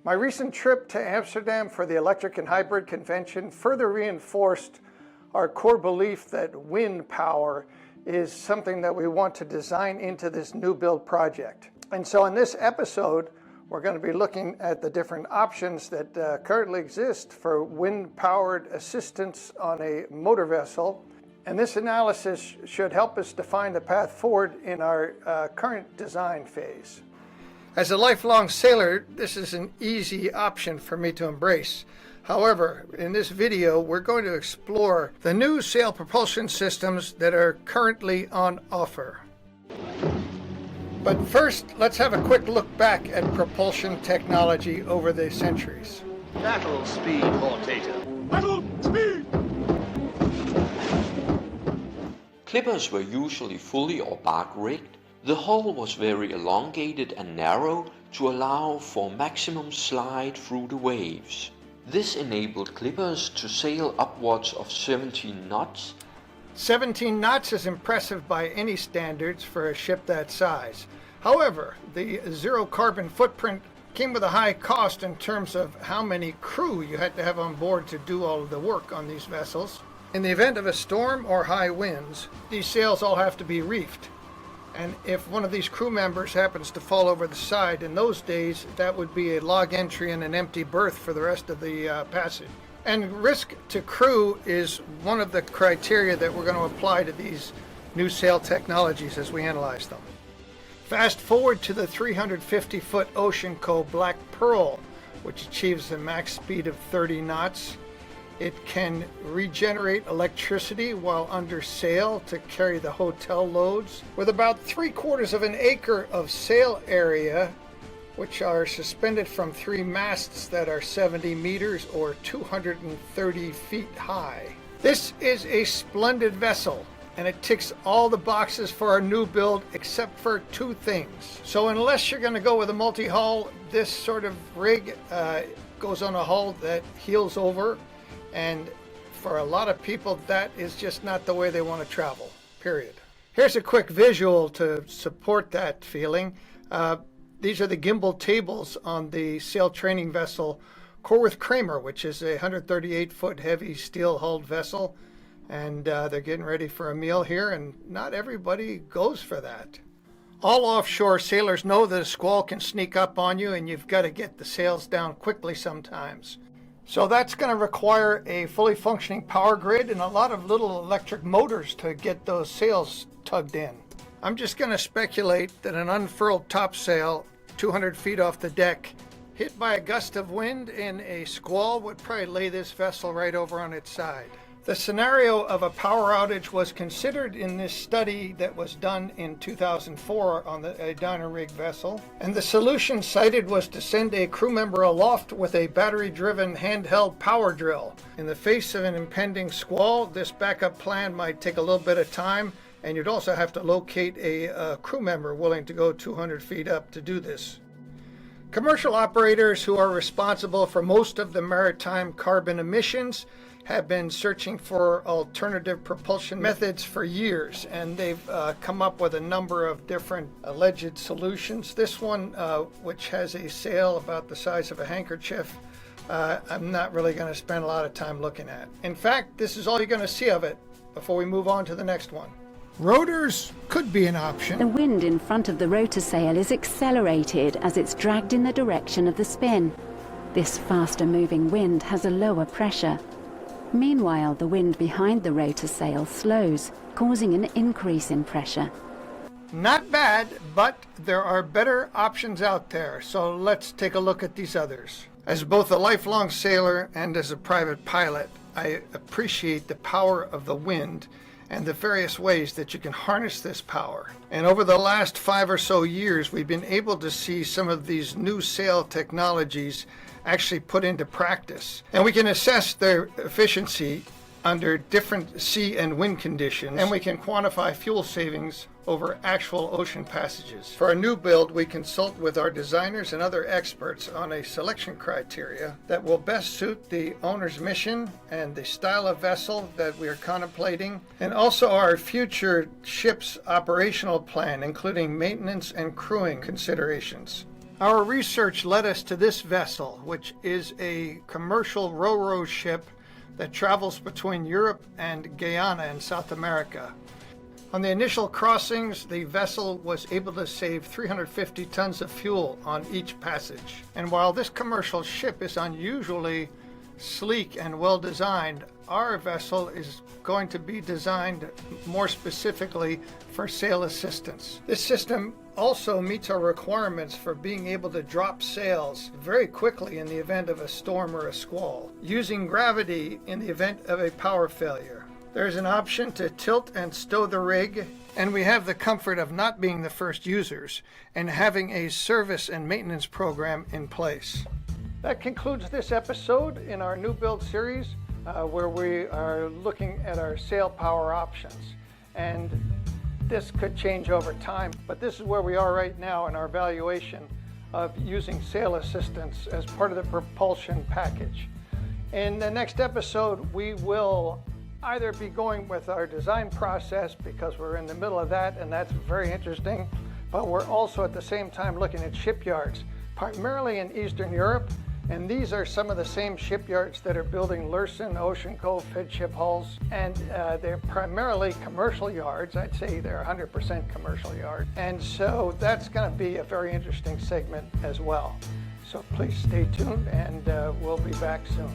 My recent trip to Amsterdam for the Electric and Hybrid Convention further reinforced our core belief that wind power is something that we want to design into this new build project. And so in this episode, we're going to be looking at the different options that currently exist for wind-powered assistance on a motor vessel. And this analysis should help us define the path forward in our current design phase. As a lifelong sailor, this is an easy option for me to embrace. However, in this video, we're going to explore the new sail propulsion systems that are currently on offer. But first, let's have a quick look back at propulsion technology over the centuries. Battle speed, Portator. Battle speed! Clippers were usually fully or bark rigged. The hull was very elongated and narrow to allow for maximum slide through the waves. This enabled clippers to sail upwards of 17 knots. 17 knots is impressive by any standards for a ship that size. However, the zero carbon footprint came with a high cost in terms of how many crew you had to have on board to do all of the work on these vessels. In the event of a storm or high winds, these sails all have to be reefed. And if one of these crew members happens to fall over the side, in those days, that would be a log entry and an empty berth for the rest of the passage. And risk to crew is one of the criteria that we're going to apply to these new sail technologies as we analyze them. Fast forward to the 350-foot Ocean Co. Black Pearl, which achieves a max speed of 30 knots. It can regenerate electricity while under sail to carry the hotel loads. With about 3/4 of an acre of sail area, which are suspended from 3 masts that are 70 meters or 230 feet high. This is a splendid vessel, and it ticks all the boxes for our new build except for 2 things. So unless you're going to go with a multi-hull, this sort of rig goes on a hull that heels over, and for a lot of people that is just not the way they want to travel, period. Here's a quick visual to support that feeling. These are the gimbal tables on the sail training vessel Corwith Kramer, which is a 138-foot heavy steel-hulled vessel. And they're getting ready for a meal here, and not everybody goes for that. All offshore sailors know that a squall can sneak up on you, and you've got to get the sails down quickly sometimes. So that's going to require a fully functioning power grid and a lot of little electric motors to get those sails tugged in. I'm just going to speculate that an unfurled topsail 200 feet off the deck, hit by a gust of wind in a squall, would probably lay this vessel right over on its side. The scenario of a power outage was considered in this study that was done in 2004 on a Dyna rig vessel, and the solution cited was to send a crew member aloft with a battery-driven handheld power drill. In the face of an impending squall, this backup plan might take a little bit of time, and you'd also have to locate a crew member willing to go 200 feet up to do this. Commercial operators who are responsible for most of the maritime carbon emissions have been searching for alternative propulsion methods for years, and they've come up with a number of different alleged solutions. This one, which has a sail about the size of a handkerchief, I'm not really going to spend a lot of time looking at. In fact, this is all you're going to see of it before we move on to the next one. Rotors could be an option. The wind in front of the rotor sail is accelerated as it's dragged in the direction of the spin. This faster moving wind has a lower pressure. Meanwhile, the wind behind the rotor sail slows, causing an increase in pressure. Not bad, but there are better options out there, so let's take a look at these others. As both a lifelong sailor and as a private pilot, I appreciate the power of the wind and the various ways that you can harness this power. And over the last 5 or so years, we've been able to see some of these new sail technologies actually put into practice. And we can assess their efficiency under different sea and wind conditions, and we can quantify fuel savings over actual ocean passages. For a new build, we consult with our designers and other experts on a selection criteria that will best suit the owner's mission and the style of vessel that we are contemplating, and also our future ship's operational plan, including maintenance and crewing considerations. Our research led us to this vessel, which is a commercial ro-ro ship that travels between Europe and Guyana in South America. On the initial crossings, the vessel was able to save 350 tons of fuel on each passage. And while this commercial ship is unusually sleek and well designed, our vessel is going to be designed more specifically for sail assistance. This system also meets our requirements for being able to drop sails very quickly in the event of a storm or a squall, using gravity in the event of a power failure. There's an option to tilt and stow the rig, and we have the comfort of not being the first users and having a service and maintenance program in place. That concludes this episode in our new build series where we are looking at our sail power options. And this could change over time, but this is where we are right now in our evaluation of using sail assistance as part of the propulsion package. In the next episode, we will either be going with our design process because we're in the middle of that, and that's very interesting, but we're also at the same time looking at shipyards, primarily in Eastern Europe, and these are some of the same shipyards that are building Lursen, Ocean Cove, Fedship hulls, and they're primarily commercial yards. I'd say they're 100% commercial yards, and so that's going to be a very interesting segment as well. So please stay tuned, and we'll be back soon.